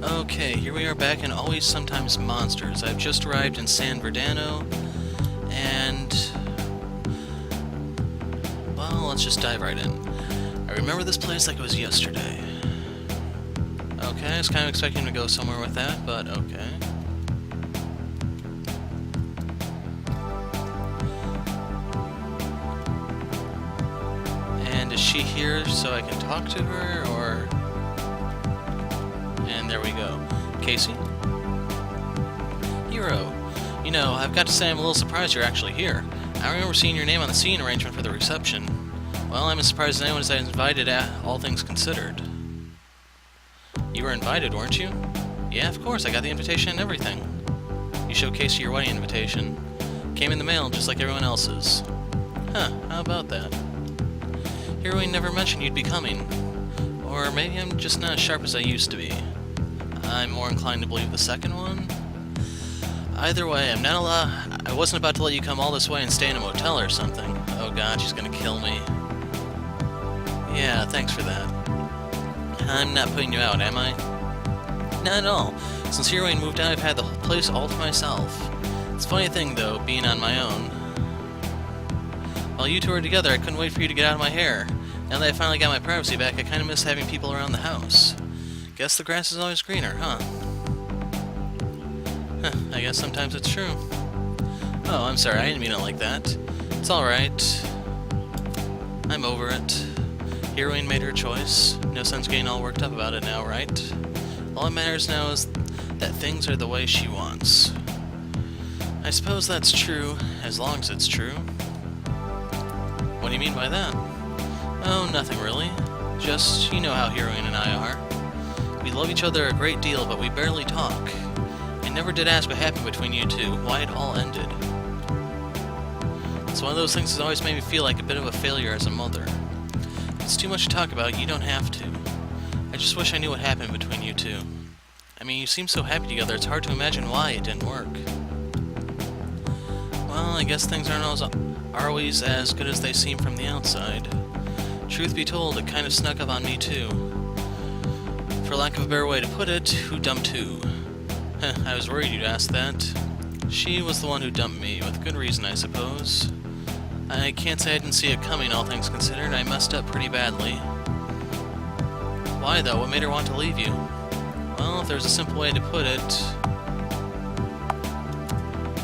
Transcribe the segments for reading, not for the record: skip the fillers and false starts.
Okay, here we are back in Always Sometimes Monsters. I've just arrived in San Verdano, and... well, let's just dive right in. I remember this place like it was yesterday. Okay, I was kind of expecting to go somewhere with that, but okay. And is she here so I can talk to her, or... and there we go. Casey? Hero. You know, I've got to say I'm a little surprised you're actually here. I remember seeing your name on the seating arrangement for the reception. Well, I'm as surprised as anyone as I was invited, all things considered. You were invited, weren't you? Yeah, of course, I got the invitation and everything. You showed Casey your wedding invitation. Came in the mail just like everyone else's. Huh, how about that? Heroine never mentioned you'd be coming. Or maybe I'm just not as sharp as I used to be. I'm more inclined to believe the second one. Either way, I wasn't about to let you come all this way and stay in a motel or something. Oh god, she's gonna kill me. Yeah, thanks for that. I'm not putting you out, am I? Not at all. Since Heroine moved out, I've had the whole place all to myself. It's a funny thing, though, being on my own. While you two were together, I couldn't wait for you to get out of my hair. Now that I finally got my privacy back, I kind of miss having people around the house. Guess the grass is always greener, huh? I guess sometimes it's true. Oh, I'm sorry, I didn't mean it like that. It's alright. I'm over it. Heroine made her choice. No sense getting all worked up about it now, right? All that matters now is that things are the way she wants. I suppose that's true, as long as it's true. What do you mean by that? Oh, nothing really. Just, you know how Heroine and I are. We love each other a great deal, but we barely talk. I never did ask what happened between you two, why it all ended. It's one of those things that's always made me feel like a bit of a failure as a mother. It's too much to talk about, you don't have to. I just wish I knew what happened between you two. I mean, you seem so happy together, it's hard to imagine why it didn't work. Well, I guess things aren't always as good as they seem from the outside. Truth be told, it kind of snuck up on me too. For lack of a better way to put it, who dumped who? I was worried you'd ask that. She was the one who dumped me, with good reason, I suppose. I can't say I didn't see it coming, all things considered. I messed up pretty badly. Why, though? What made her want to leave you? Well, if there's a simple way to put it...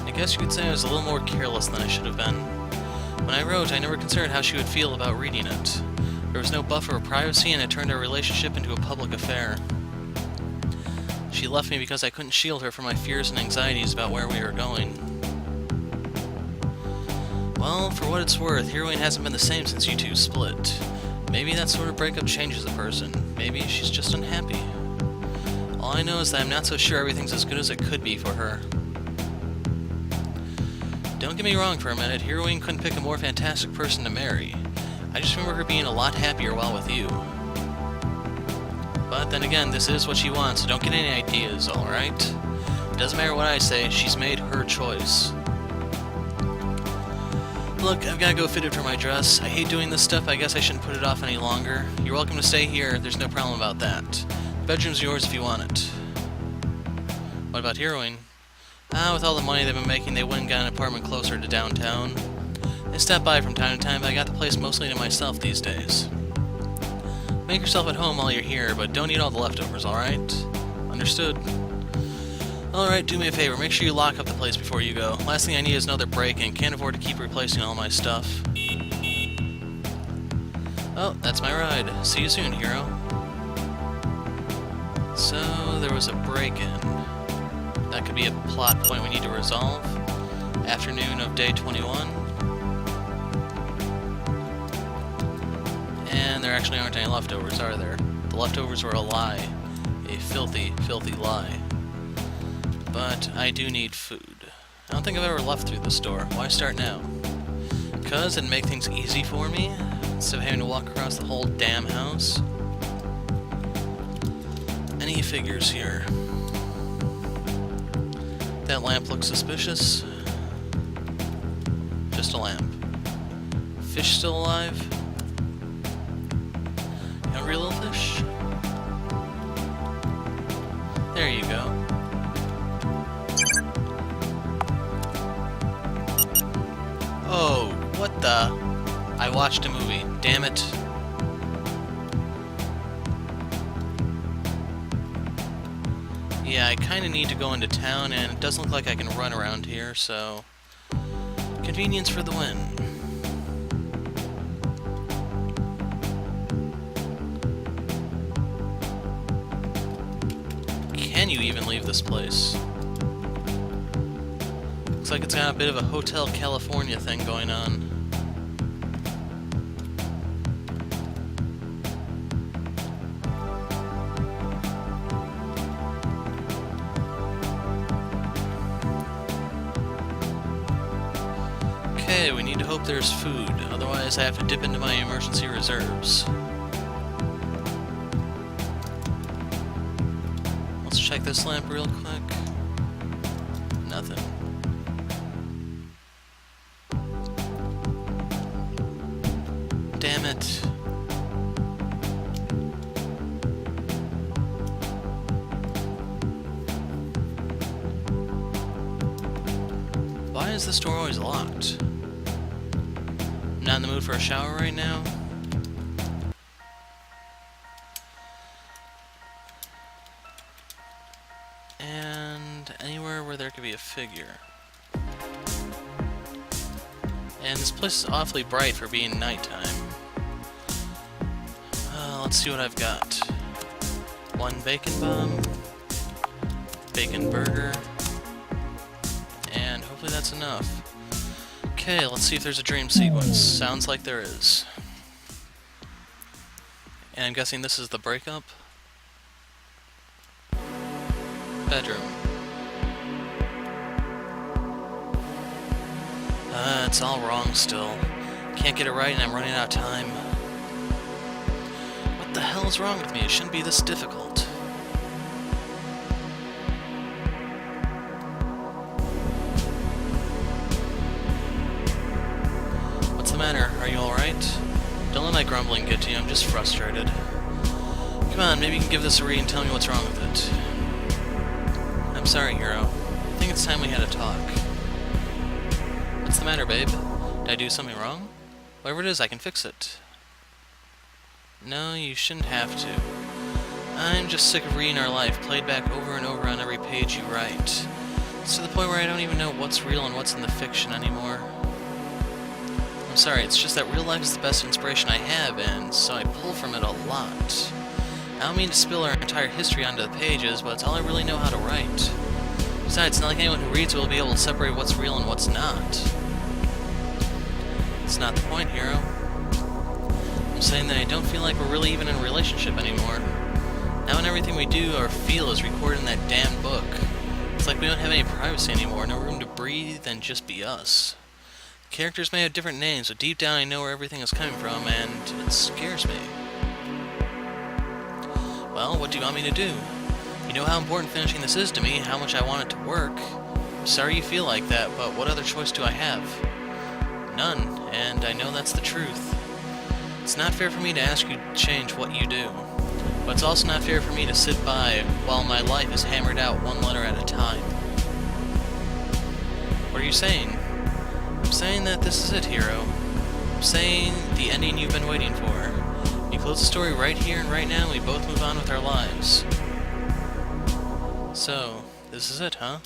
I guess you could say I was a little more careless than I should have been. When I wrote, I never considered how she would feel about reading it. There was no buffer of privacy, and it turned our relationship into a public affair. She left me because I couldn't shield her from my fears and anxieties about where we were going. Well, for what it's worth, Heroine hasn't been the same since you two split. Maybe that sort of breakup changes a person. Maybe she's just unhappy. All I know is that I'm not so sure everything's as good as it could be for her. Don't get me wrong for a minute, Heroine couldn't pick a more fantastic person to marry. I just remember her being a lot happier while with you. But then again, this is what she wants, so don't get any ideas, alright? Doesn't matter what I say, she's made her choice. Look, I've gotta go fitted for my dress. I hate doing this stuff, I guess I shouldn't put it off any longer. You're welcome to stay here, there's no problem about that. The bedroom's yours if you want it. What about Heroine? With all the money they've been making, they went and got an apartment closer to downtown. They stop by from time to time, but I got the place mostly to myself these days. Make yourself at home while you're here, but don't eat all the leftovers, alright? Understood. Alright, do me a favor, make sure you lock up the place before you go. Last thing I need is another break-in, can't afford to keep replacing all my stuff. Oh, that's my ride. See you soon, hero. So, there was a break-in. That could be a plot point we need to resolve. Afternoon of day 21. And there actually aren't any leftovers, are there? The leftovers were a lie. A filthy, filthy lie. But I do need food. I don't think I've ever left through the store. Why start now? Because it'd make things easy for me, instead of having to walk across the whole damn house. Any figures here? That lamp looks suspicious. Just a lamp. Fish still alive? Hungry little fish? There you go. Oh, what the? I watched a movie. Damn it. Yeah, I kinda need to go into town, and it doesn't look like I can run around here, so... Convenience for the win. Can you even leave this place? Looks like it's got a bit of a Hotel California thing going on. Okay, we need to hope there's food, otherwise I have to dip into my emergency reserves. Let's check this lamp real quick. Nothing. Damn it. Why is this door always locked? I'm not in the mood for a shower right now. And anywhere where there could be a figure. And this place is awfully bright for being nighttime. Let's see what I've got. One bacon bomb, bacon burger, and hopefully that's enough. Okay, let's see if there's a dream sequence. Sounds like there is. And I'm guessing this is the breakup? Bedroom. It's all wrong still. Can't get it right and I'm running out of time. What the hell is wrong with me? It shouldn't be this difficult. What's the matter? Are you alright? Don't let my grumbling get to you, I'm just frustrated. Come on, maybe you can give this a read and tell me what's wrong with it. I'm sorry, Hero. I think it's time we had a talk. What's the matter, babe? Did I do something wrong? Whatever it is, I can fix it. No, you shouldn't have to. I'm just sick of reading our life played back over and over on every page you write. It's to the point where I don't even know what's real and what's in the fiction anymore. I'm sorry, it's just that real life is the best inspiration I have, and so I pull from it a lot. I don't mean to spill our entire history onto the pages, but it's all I really know how to write. Besides, it's not like anyone who reads will be able to separate what's real and what's not. It's not the point, Hero. I'm saying that I don't feel like we're really even in a relationship anymore. Now when everything we do or feel is recorded in that damn book, it's like we don't have any privacy anymore, no room to breathe and just be us. The characters may have different names, but deep down I know where everything is coming from, and it scares me. Well, what do you want me to do? You know how important finishing this is to me, how much I want it to work. I'm sorry you feel like that, but what other choice do I have? None, and I know that's the truth. It's not fair for me to ask you to change what you do, but it's also not fair for me to sit by while my life is hammered out one letter at a time. What are you saying? I'm saying that this is it, Hero. I'm saying the ending you've been waiting for. You close the story right here and right now, and we both move on with our lives. So, this is it, huh?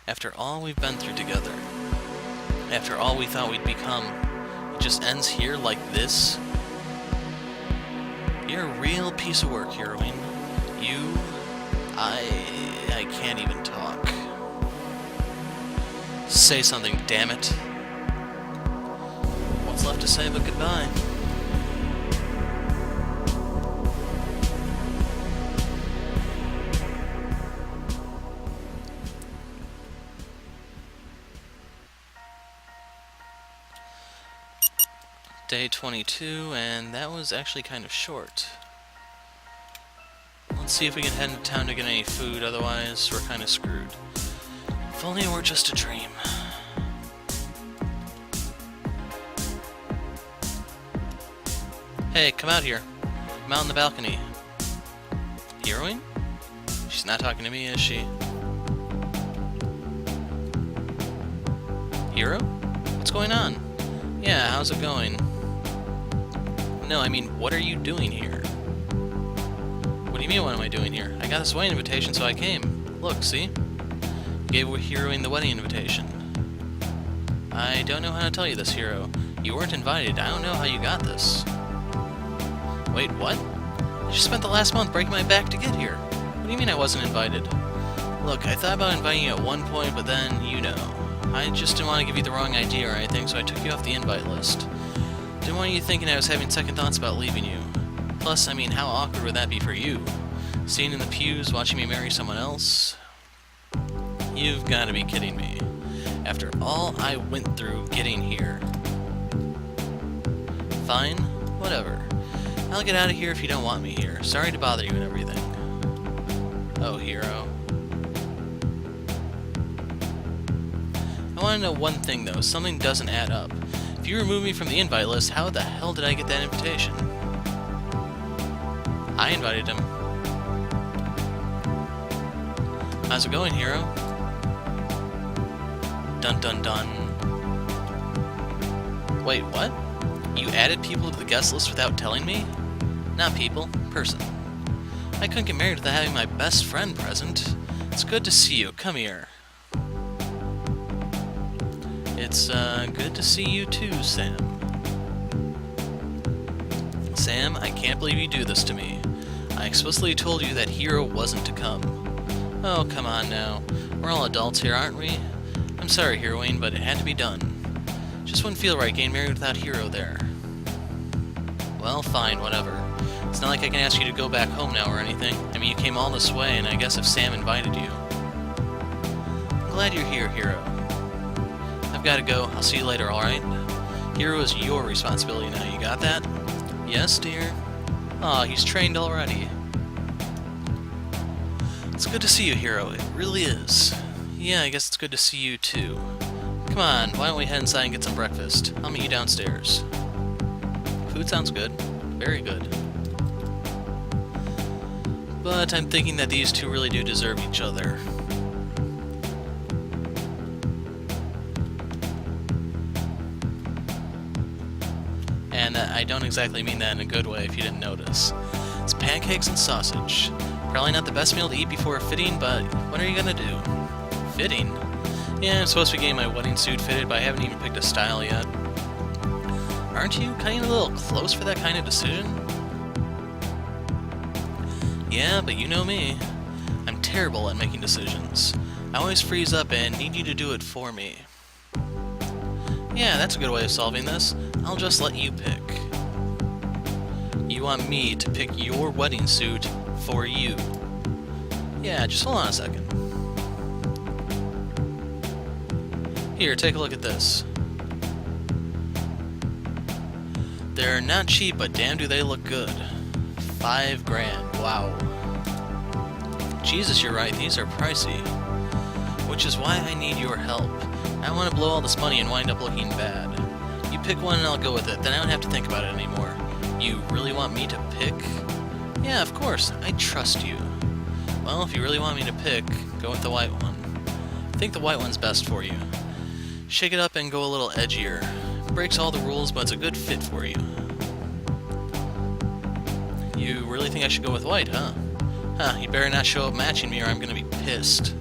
After all we've been through together, after all we thought we'd become, it just ends here like this? You're a real piece of work, Heroine. I can't even talk. Say something, damn it. What's left to say but goodbye? Day 22, and that was actually kind of short. Let's see if we can head into town to get any food, otherwise we're kind of screwed. If only it were just a dream. Hey, come out here. I'm out on the balcony. Heroine? She's not talking to me, is she? Hero? What's going on? Yeah, how's it going? No, I mean, what are you doing here? What do you mean, what am I doing here? I got this wedding invitation, so I came. Look, see? Gave Heroine the wedding invitation. I don't know how to tell you this, Hero. You weren't invited. I don't know how you got this. Wait, what? I just spent the last month breaking my back to get here. What do you mean I wasn't invited? Look, I thought about inviting you at one point, but then, you know. I just didn't want to give you the wrong idea or anything, so I took you off the invite list. Didn't want you thinking I was having second thoughts about leaving you. Plus, I mean, how awkward would that be for you? Sitting in the pews, watching me marry someone else? You've got to be kidding me. After all I went through getting here. Fine, whatever. I'll get out of here if you don't want me here. Sorry to bother you and everything. Oh, Hero. I want to know one thing, though. Something doesn't add up. If you remove me from the invite list, how the hell did I get that invitation? I invited him. How's it going, Hero? Dun dun dun. Wait, what? You added people to the guest list without telling me? Not people, person. I couldn't get married without having my best friend present. It's good to see you. Come here. It's, good to see you too, Sam. Sam, I can't believe you do this to me. I explicitly told you that Hero wasn't to come. Oh, come on now. We're all adults here, aren't we? I'm sorry, Heroine, but it had to be done. Just wouldn't feel right getting married without Hero there. Well, fine, whatever. It's not like I can ask you to go back home now or anything. I mean, you came all this way, and I guess if Sam invited you. I'm glad you're here, Hero. I've got to go. I'll see you later, alright? Hero is your responsibility now, you got that? Yes, dear? Aw, he's trained already. It's good to see you, Hero. It really is. Yeah, I guess it's good to see you, too. Come on, why don't we head inside and get some breakfast? I'll meet you downstairs. Food sounds good. Very good. But I'm thinking that these two really do deserve each other. And I don't exactly mean that in a good way if you didn't notice. It's pancakes and sausage. Probably not the best meal to eat before a fitting, but what are you gonna do? Fitting? Yeah, I'm supposed to be getting my wedding suit fitted, but I haven't even picked a style yet. Aren't you kind of a little close for that kind of decision? Yeah, but you know me. I'm terrible at making decisions. I always freeze up and need you to do it for me. Yeah, that's a good way of solving this. I'll just let you pick. You want me to pick your wedding suit for you. Yeah, just hold on a second. Here, take a look at this. They're not cheap, but damn do they look good. $5 grand, wow. Jesus, you're right, these are pricey. Which is why I need your help. I don't want to blow all this money and wind up looking bad. You pick one and I'll go with it, then I don't have to think about it anymore. You really want me to pick? Yeah, of course, I trust you. Well, if you really want me to pick, go with the white one. I think the white one's best for you. Shake it up and go a little edgier. Breaks all the rules, but it's a good fit for you. You really think I should go with white, huh? Huh, you better not show up matching me or I'm gonna be pissed.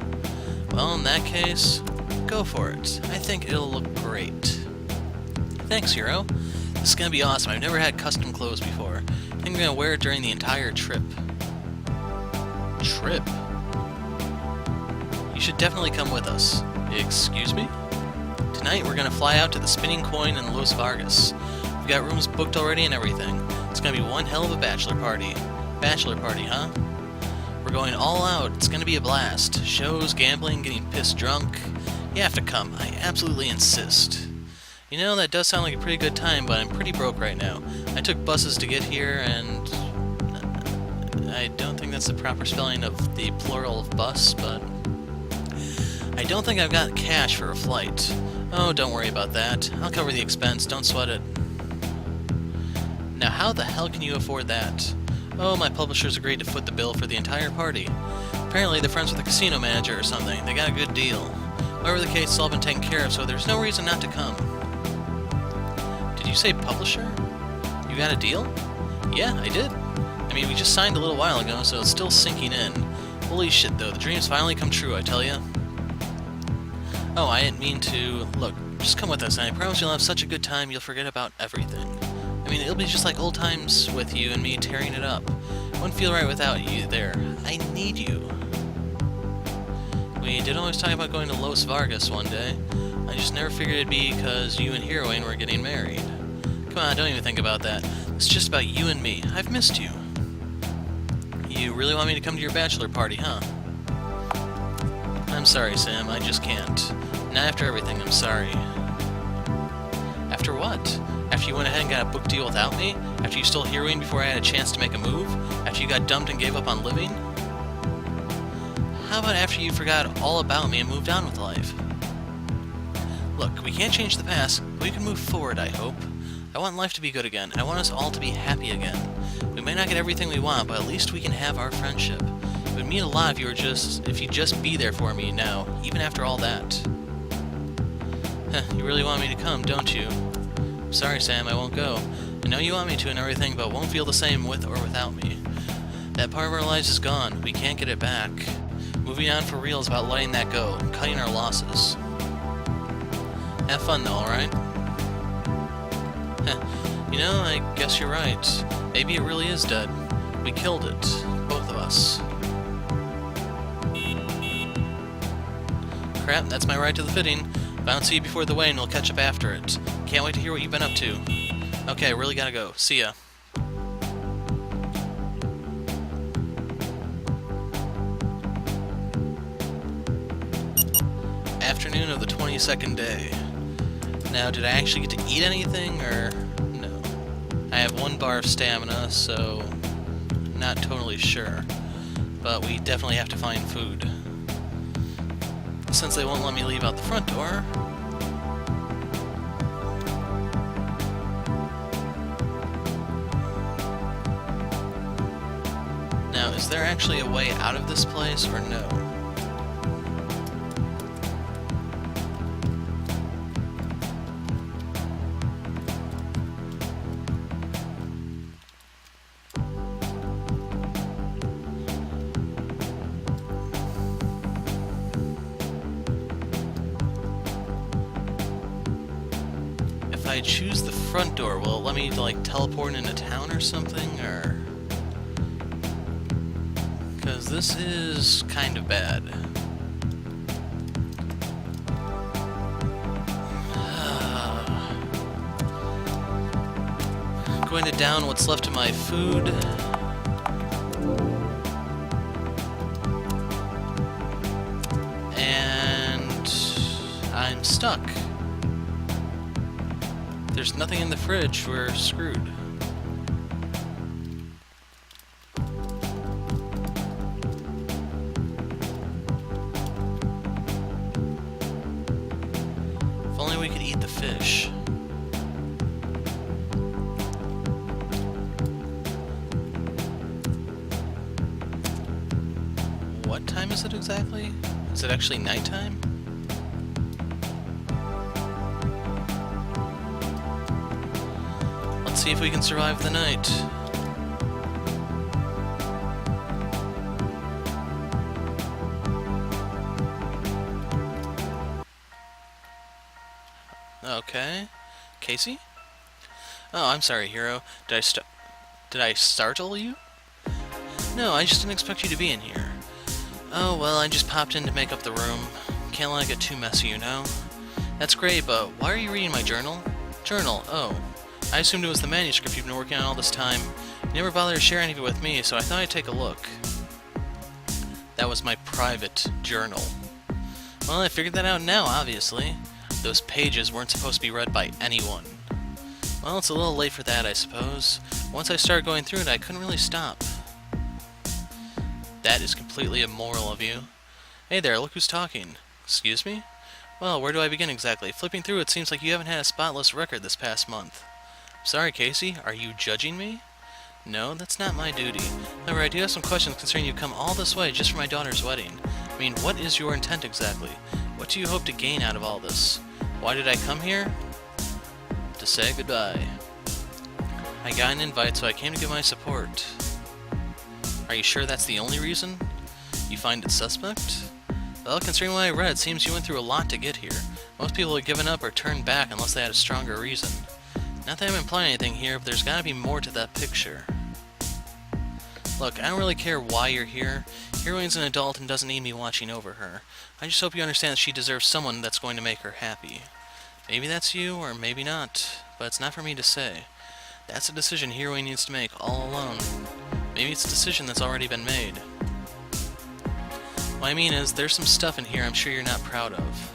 Well, in that case, go for it. I think it'll look great. Thanks, Hero. This is gonna be awesome. I've never had custom clothes before. I think I'm gonna wear it during the entire trip. Trip? You should definitely come with us. Excuse me? Tonight we're gonna fly out to the Spinning Coin in Los Vargas. We've got rooms booked already and everything. It's gonna be one hell of a bachelor party. Bachelor party, huh? We're going all out. It's gonna be a blast. Shows, gambling, getting pissed drunk. You have to come. I absolutely insist. You know, that does sound like a pretty good time, but I'm pretty broke right now. I took buses to get here, and I don't think that's the proper spelling of the plural of bus, but I don't think I've got cash for a flight. Oh, don't worry about that. I'll cover the expense. Don't sweat it. Now, how the hell can you afford that? Oh, my publishers agreed to foot the bill for the entire party. Apparently they're friends with a casino manager or something. They got a good deal. Whatever the case, it's all been taken care of, so there's no reason not to come. Did you say publisher? You got a deal? Yeah, I did. I mean, we just signed a little while ago, so it's still sinking in. Holy shit, though. The dreams finally come true, I tell ya. Oh, I didn't mean to... Look, just come with us, and I promise you'll have such a good time you'll forget about everything. I mean, it'll be just like old times with you and me tearing it up. It wouldn't feel right without you there. I need you. We did always talk about going to Los Vargas one day. I just never figured it'd be because you and Heroine were getting married. Come on, don't even think about that. It's just about you and me. I've missed you. You really want me to come to your bachelor party, huh? I'm sorry, Sam. I just can't. Not after everything, I'm sorry. After what? After you went ahead and got a book deal without me? After you stole Heroine before I had a chance to make a move? After you got dumped and gave up on living? How about after you forgot all about me and moved on with life? Look, we can't change the past, but we can move forward, I hope. I want life to be good again. I want us all to be happy again. We may not get everything we want, but at least we can have our friendship. It would mean a lot if you'd just be there for me now, even after all that. You really want me to come, don't you? Sorry, Sam, I won't go. I know you want me to and everything, but won't feel the same with or without me. That part of our lives is gone. We can't get it back. Moving on for real is about letting that go, cutting our losses. Have fun, though, alright? You know, I guess you're right. Maybe it really is dead. We killed it. Both of us. Crap, that's my ride to the fitting. If I don't see you before the wedding, we'll catch up after it. Can't wait to hear what you've been up to. Okay, really gotta go. See ya. Afternoon of the 22nd day. Now, did I actually get to eat anything, or no? I have 1 bar of stamina, so not totally sure. But we definitely have to find food. Since they won't let me leave out the front door. Now, is there actually a way out of this place, or no? If I choose the front door, will it let me, like, teleport into town or something, or... Because this is kind of bad. Going to down what's left of my food. And... I'm stuck. There's nothing in the fridge, we're screwed. If only we could eat the fish. What time is it exactly? Is it actually nighttime? Let's see if we can survive the night. Okay. Casey? Oh, I'm sorry, Hero. Did I startle you? No, I just didn't expect you to be in here. Oh, well, I just popped in to make up the room. Can't let it get too messy, you know? That's great, but why are you reading my journal? Journal, oh. I assumed it was the manuscript you've been working on all this time. You never bothered to share any of it with me, so I thought I'd take a look. That was my private journal. Well, I figured that out now, obviously. Those pages weren't supposed to be read by anyone. Well, it's a little late for that, I suppose. Once I started going through it, I couldn't really stop. That is completely immoral of you. Hey there, look who's talking. Excuse me? Well, where do I begin exactly? Flipping through, it seems like you haven't had a spotless record this past month. Sorry, Casey, are you judging me? No, that's not my duty. However, I do have some questions concerning you come all this way just for my daughter's wedding. I mean, what is your intent exactly? What do you hope to gain out of all this? Why did I come here? To say goodbye. I got an invite, so I came to give my support. Are you sure that's the only reason? You find it suspect? Well, considering what I read, it seems you went through a lot to get here. Most people have given up or turned back unless they had a stronger reason. Not that I'm implying anything here, but there's gotta be more to that picture. Look, I don't really care why you're here. Heroine's an adult and doesn't need me watching over her. I just hope you understand that she deserves someone that's going to make her happy. Maybe that's you, or maybe not, but it's not for me to say. That's a decision Heroine needs to make all alone. Maybe it's a decision that's already been made. What I mean is, there's some stuff in here I'm sure you're not proud of.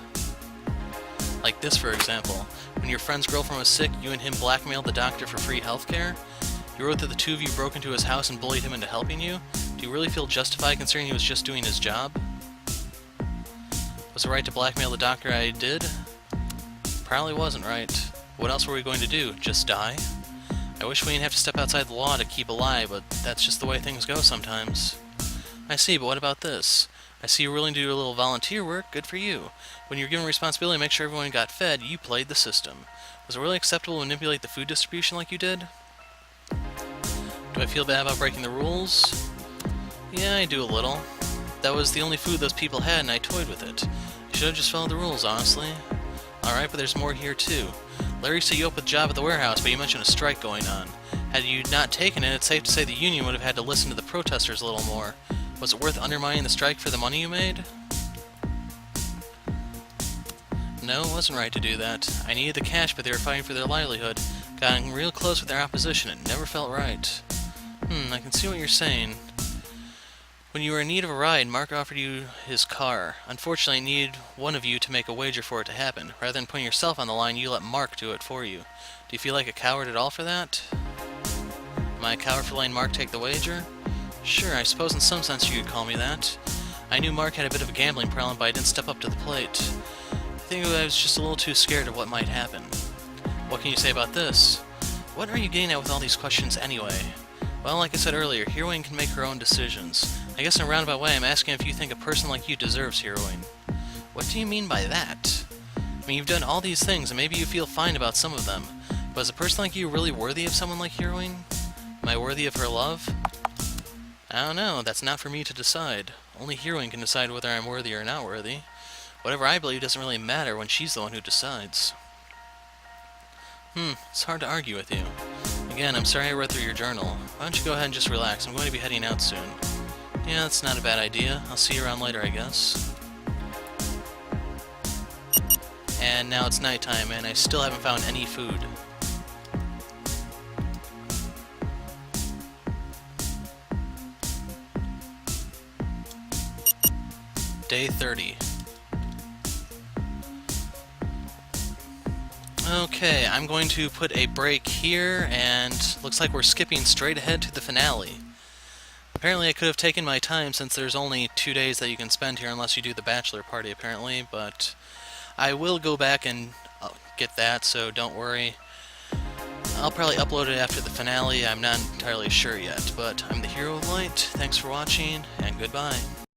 Like this, for example. When your friend's girlfriend was sick, you and him blackmailed the doctor for free healthcare? You wrote that the two of you broke into his house and bullied him into helping you? Do you really feel justified considering he was just doing his job? Was it right to blackmail the doctor I did? Probably wasn't right. What else were we going to do? Just die? I wish we didn't have to step outside the law to keep alive, but that's just the way things go sometimes. I see, but what about this? I see you're willing to do a little volunteer work. Good for you. When you're given responsibility to make sure everyone got fed, you played the system. Was it really acceptable to manipulate the food distribution like you did? Do I feel bad about breaking the rules? Yeah, I do a little. That was the only food those people had and I toyed with it. I should have just followed the rules, honestly. Alright, but there's more here too. Larry set you up with a job at the warehouse, but you mentioned a strike going on. Had you not taken it, it's safe to say the union would have had to listen to the protesters a little more. Was it worth undermining the strike for the money you made? No, it wasn't right to do that. I needed the cash, but they were fighting for their livelihood. Gotten real close with their opposition. It never felt right. I can see what you're saying. When you were in need of a ride, Mark offered you his car. Unfortunately, I needed one of you to make a wager for it to happen. Rather than putting yourself on the line, you let Mark do it for you. Do you feel like a coward at all for that? Am I a coward for letting Mark take the wager? Sure, I suppose in some sense you could call me that. I knew Mark had a bit of a gambling problem, but I didn't step up to the plate. I think I was just a little too scared of what might happen. What can you say about this? What are you getting at with all these questions anyway? Well, like I said earlier, Heroine can make her own decisions. I guess in a roundabout way, I'm asking if you think a person like you deserves Heroine. What do you mean by that? I mean, you've done all these things, and maybe you feel fine about some of them. But is a person like you really worthy of someone like Heroine? Am I worthy of her love? I don't know, that's not for me to decide. Only Heroine can decide whether I'm worthy or not worthy. Whatever I believe doesn't really matter when she's the one who decides. It's hard to argue with you. Again, I'm sorry I read through your journal. Why don't you go ahead and just relax? I'm going to be heading out soon. Yeah, that's not a bad idea. I'll see you around later, I guess. And now it's nighttime, and I still haven't found any food. Day 30. Okay, I'm going to put a break here, and looks like we're skipping straight ahead to the finale. Apparently I could have taken my time since there's only 2 days that you can spend here unless you do the bachelor party apparently, but I will go back and get that, so don't worry. I'll probably upload it after the finale, I'm not entirely sure yet, but I'm the Hero of Light, thanks for watching, and goodbye.